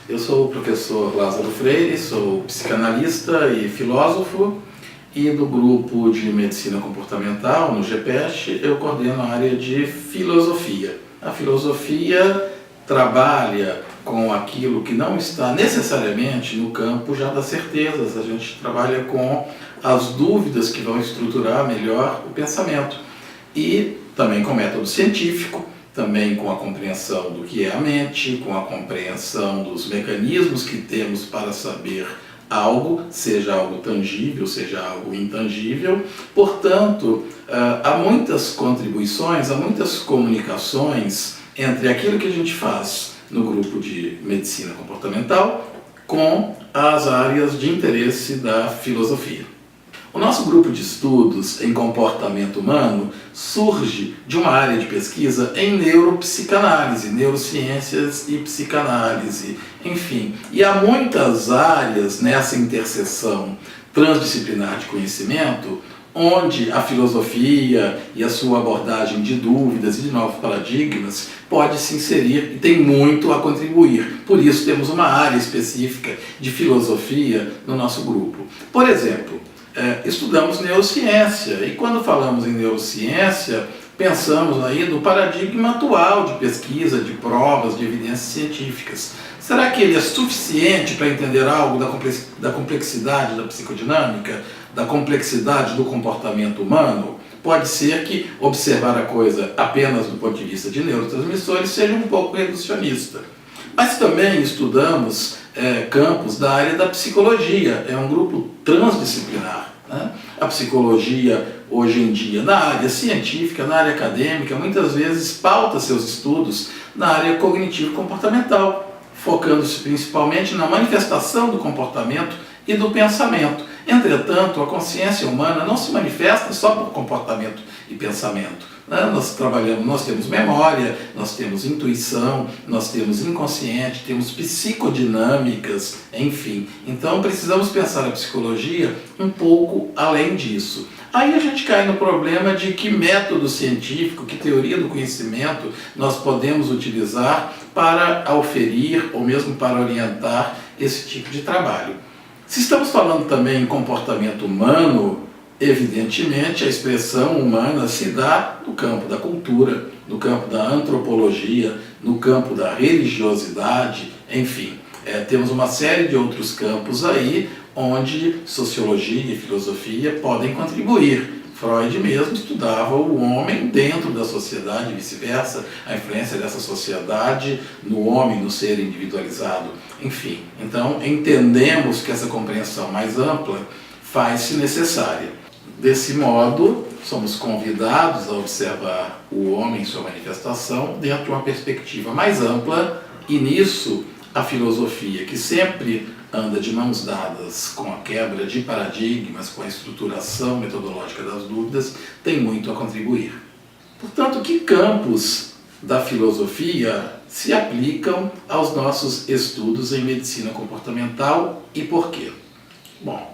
Eu sou o professor Lázaro Freire, sou psicanalista e filósofo, e do grupo de Medicina Comportamental, no GPEST, eu coordeno a área de filosofia. A filosofia trabalha com aquilo que não está necessariamente no campo já das certezas. A gente trabalha com as dúvidas que vão estruturar melhor o pensamento. E também com método científico, também com a compreensão do que é a mente, com a compreensão dos mecanismos que temos para saber algo, seja algo tangível, seja algo intangível. Portanto, há muitas contribuições, há muitas comunicações entre aquilo que a gente faz no grupo de medicina comportamental com as áreas de interesse da filosofia. O nosso grupo de estudos em comportamento humano surge de uma área de pesquisa em neuropsicanálise, neurociências e psicanálise, enfim. E há muitas áreas nessa interseção transdisciplinar de conhecimento onde a filosofia e a sua abordagem de dúvidas e de novos paradigmas pode se inserir e tem muito a contribuir. Por isso temos uma área específica de filosofia no nosso grupo. Por exemplo, estudamos neurociência, e quando falamos em neurociência, pensamos aí no paradigma atual de pesquisa, de provas, de evidências científicas. Será que ele é suficiente para entender algo da complexidade da psicodinâmica, da complexidade do comportamento humano? Pode ser que observar a coisa apenas do ponto de vista de neurotransmissores seja um pouco reducionista. Mas também estudamos campos da área da psicologia, é um grupo transdisciplinar. Né? A psicologia, hoje em dia, na área científica, na área acadêmica, muitas vezes pauta seus estudos na área cognitivo-comportamental, focando-se principalmente na manifestação do comportamento e do pensamento. Entretanto, a consciência humana não se manifesta só por comportamento e pensamento. Nós temos memória, nós temos intuição, nós temos inconsciente, temos psicodinâmicas, enfim. Então precisamos pensar a psicologia um pouco além disso. Aí a gente cai no problema de que método científico, que teoria do conhecimento nós podemos utilizar para auferir ou mesmo para orientar esse tipo de trabalho. Se estamos falando também em comportamento humano, evidentemente a expressão humana se dá no campo da cultura, no campo da antropologia, no campo da religiosidade, enfim. Temos uma série de outros campos aí onde sociologia e filosofia podem contribuir. Freud mesmo estudava o homem dentro da sociedade e vice-versa, a influência dessa sociedade no homem, no ser individualizado, enfim. Então entendemos que essa compreensão mais ampla faz-se necessária. Desse modo, somos convidados a observar o homem em sua manifestação dentro de uma perspectiva mais ampla, e nisso a filosofia, que sempre anda de mãos dadas com a quebra de paradigmas, com a estruturação metodológica das dúvidas, tem muito a contribuir. Portanto, que campos da filosofia se aplicam aos nossos estudos em medicina comportamental e por quê? Bom,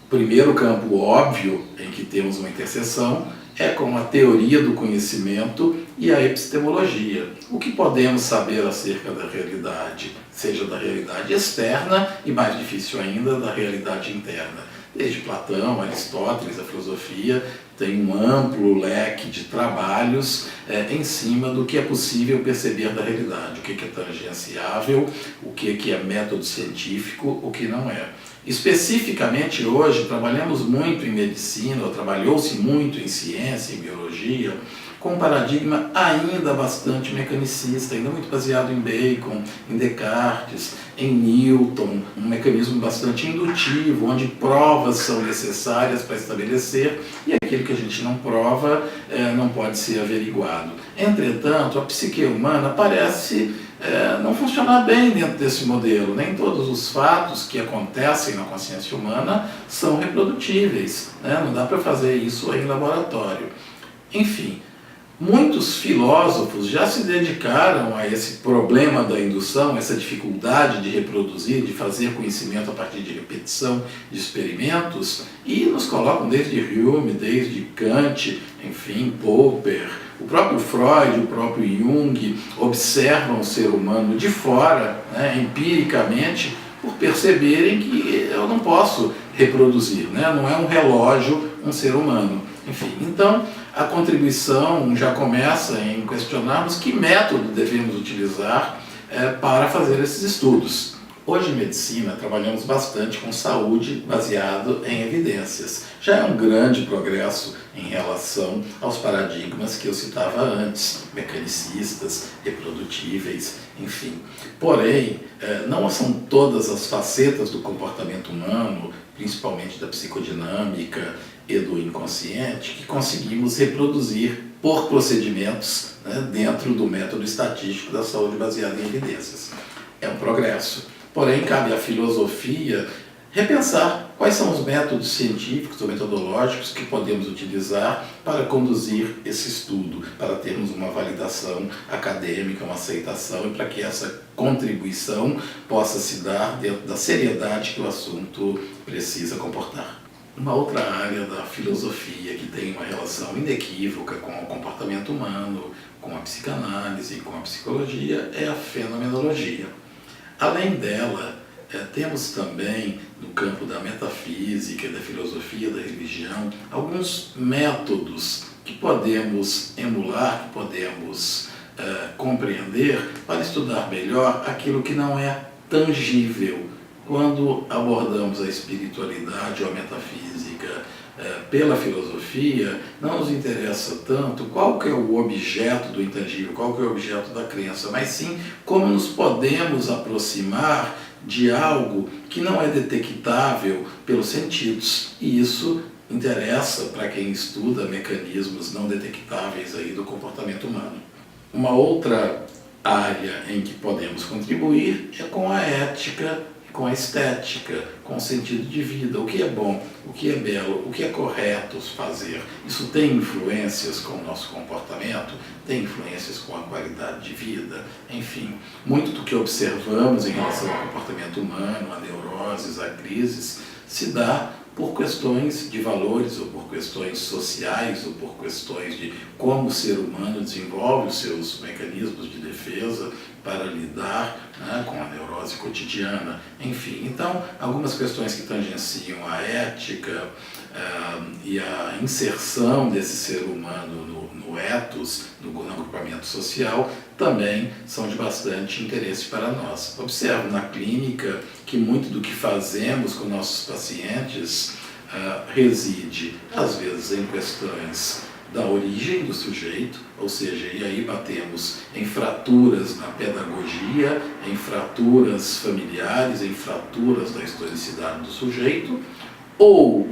o primeiro campo óbvio em que temos uma interseção é com a teoria do conhecimento e a epistemologia. O que podemos saber acerca da realidade, seja da realidade externa e, mais difícil ainda, da realidade interna. Desde Platão, Aristóteles, a filosofia tem um amplo leque de trabalhos em cima do que é possível perceber da realidade, o que é tangenciável, o que é método científico, o que não é. Especificamente hoje, trabalhamos muito em medicina, ou trabalhou-se muito em ciência, em biologia, com um paradigma ainda bastante mecanicista, ainda muito baseado em Bacon, em Descartes, em Newton, um mecanismo bastante indutivo, onde provas são necessárias para estabelecer, e aquilo que a gente não prova não pode ser averiguado. Entretanto, a psique humana parece não funcionar bem dentro desse modelo. Nem todos os fatos que acontecem na consciência humana são reprodutíveis, né? Não dá para fazer isso em laboratório. Enfim, muitos filósofos já se dedicaram a esse problema da indução, essa dificuldade de reproduzir, de fazer conhecimento a partir de repetição de experimentos, e nos colocam desde Hume, desde Kant, enfim, Popper, O próprio Freud, o próprio Jung observam o ser humano de fora, né, empiricamente, por perceberem que eu não posso reproduzir, né? Não é um relógio um ser humano. Enfim, então a contribuição já começa em questionarmos que método devemos utilizar para fazer esses estudos. Hoje em medicina trabalhamos bastante com saúde baseado em evidências. Já é um grande progresso em relação aos paradigmas que eu citava antes, mecanicistas, reprodutíveis, enfim. Porém, não são todas as facetas do comportamento humano, principalmente da psicodinâmica e do inconsciente, que conseguimos reproduzir por procedimentos, né, dentro do método estatístico da saúde baseada em evidências. É um progresso. Porém, cabe à filosofia repensar quais são os métodos científicos ou metodológicos que podemos utilizar para conduzir esse estudo, para termos uma validação acadêmica, uma aceitação, e para que essa contribuição possa se dar dentro da seriedade que o assunto precisa comportar. Uma outra área da filosofia que tem uma relação inequívoca com o comportamento humano, com a psicanálise e com a psicologia é a fenomenologia. Além dela, temos também, no campo da metafísica, da filosofia, da religião, alguns métodos que podemos emular, que podemos compreender para estudar melhor aquilo que não é tangível. Quando abordamos a espiritualidade ou a metafísica pela filosofia, não nos interessa tanto qual que é o objeto do intangível, qual que é o objeto da crença, mas sim como nos podemos aproximar de algo que não é detectável pelos sentidos. E isso interessa para quem estuda mecanismos não detectáveis aí do comportamento humano. Uma outra área em que podemos contribuir é com a ética, com a estética, com o sentido de vida, o que é bom, o que é belo, o que é correto fazer. Isso tem influências com o nosso comportamento, tem influências com a qualidade de vida, enfim. Muito do que observamos em relação ao comportamento humano, a neuroses, a crises, se dá por questões de valores, ou por questões sociais, ou por questões de como o ser humano desenvolve os seus mecanismos de defesa para lidar, né, com a neurose cotidiana, enfim. Então, algumas questões que tangenciam a ética e a inserção desse ser humano no ethos, no agrupamento social, também são de bastante interesse para nós. Observo na clínica que muito do que fazemos com nossos pacientes reside, às vezes, em questões da origem do sujeito, ou seja, e aí batemos em fraturas na pedagogia, em fraturas familiares, em fraturas da historicidade do sujeito, ou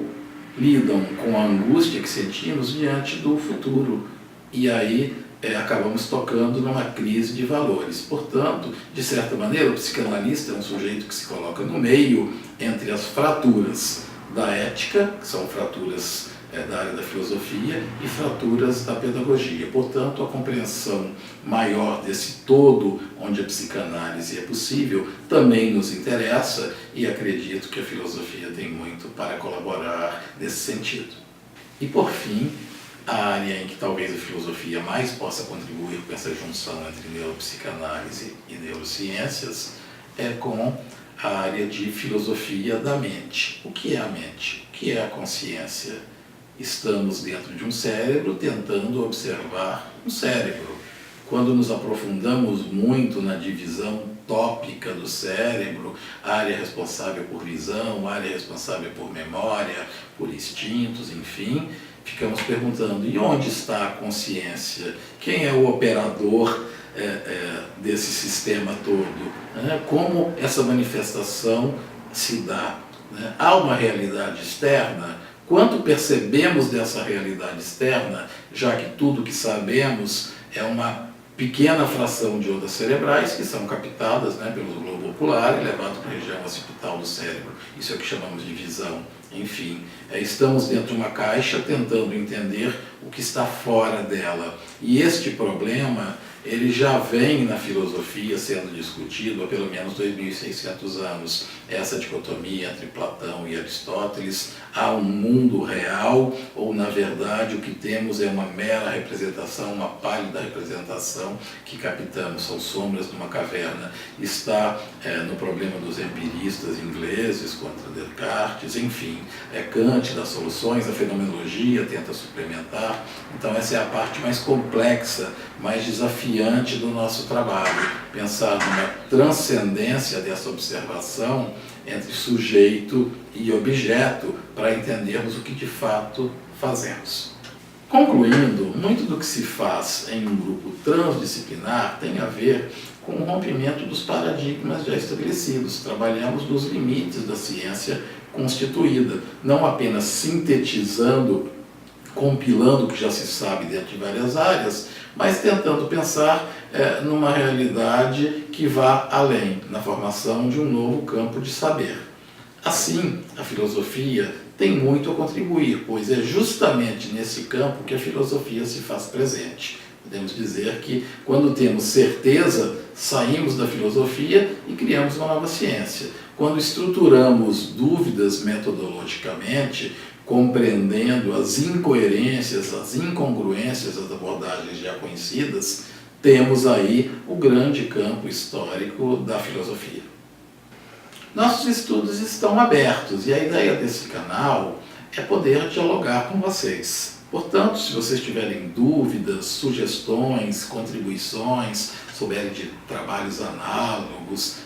lidam com a angústia que sentimos diante do futuro, e aí acabamos tocando numa crise de valores. Portanto, de certa maneira, o psicanalista é um sujeito que se coloca no meio entre as fraturas da ética, que são fraturas da área da filosofia, e fraturas da pedagogia. Portanto, a compreensão maior desse todo, onde a psicanálise é possível, também nos interessa, e acredito que a filosofia tem muito para colaborar nesse sentido. E, por fim, a área em que talvez a filosofia mais possa contribuir com essa junção entre neuropsicanálise e neurociências é com a área de filosofia da mente. O que é a mente? O que é a consciência? Estamos dentro de um cérebro tentando observar um cérebro. Quando nos aprofundamos muito na divisão tópica do cérebro, área responsável por visão, área responsável por memória, por instintos, enfim, ficamos perguntando: e onde está a consciência? Quem é o operador desse sistema todo? Como essa manifestação se dá? Há uma realidade externa? Quanto percebemos dessa realidade externa, já que tudo que sabemos é uma pequena fração de ondas cerebrais que são captadas, pelo globo ocular e levadas para a região occipital do cérebro. Isso é o que chamamos de visão. Enfim, estamos dentro de uma caixa tentando entender o que está fora dela. E este problema ele já vem na filosofia sendo discutido há pelo menos 2.600 anos. Essa dicotomia entre Platão e Aristóteles: há um mundo real, ou na verdade o que temos é uma mera representação, uma pálida representação que captamos, são sombras numa caverna. Está no problema dos empiristas ingleses contra Descartes, enfim, Kant das soluções, a fenomenologia tenta suplementar. Então essa é a parte mais complexa, mais desafiante do nosso trabalho, pensar numa transcendência dessa observação entre sujeito e objeto para entendermos o que de fato fazemos. Concluindo, muito do que se faz em um grupo transdisciplinar tem a ver com o rompimento dos paradigmas já estabelecidos. Trabalhamos nos limites da ciência constituída, não apenas sintetizando, compilando o que já se sabe dentro de várias áreas, mas tentando pensar numa realidade que vá além, na formação de um novo campo de saber. Assim, a filosofia tem muito a contribuir, pois é justamente nesse campo que a filosofia se faz presente. Podemos dizer que, quando temos certeza, saímos da filosofia e criamos uma nova ciência. Quando estruturamos dúvidas metodologicamente, compreendendo as incoerências, as incongruências das abordagens já conhecidas, temos aí o grande campo histórico da filosofia. Nossos estudos estão abertos e a ideia desse canal é poder dialogar com vocês. Portanto, se vocês tiverem dúvidas, sugestões, contribuições, souberem de trabalhos análogos,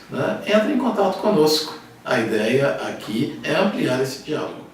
entrem em contato conosco. A ideia aqui é ampliar esse diálogo.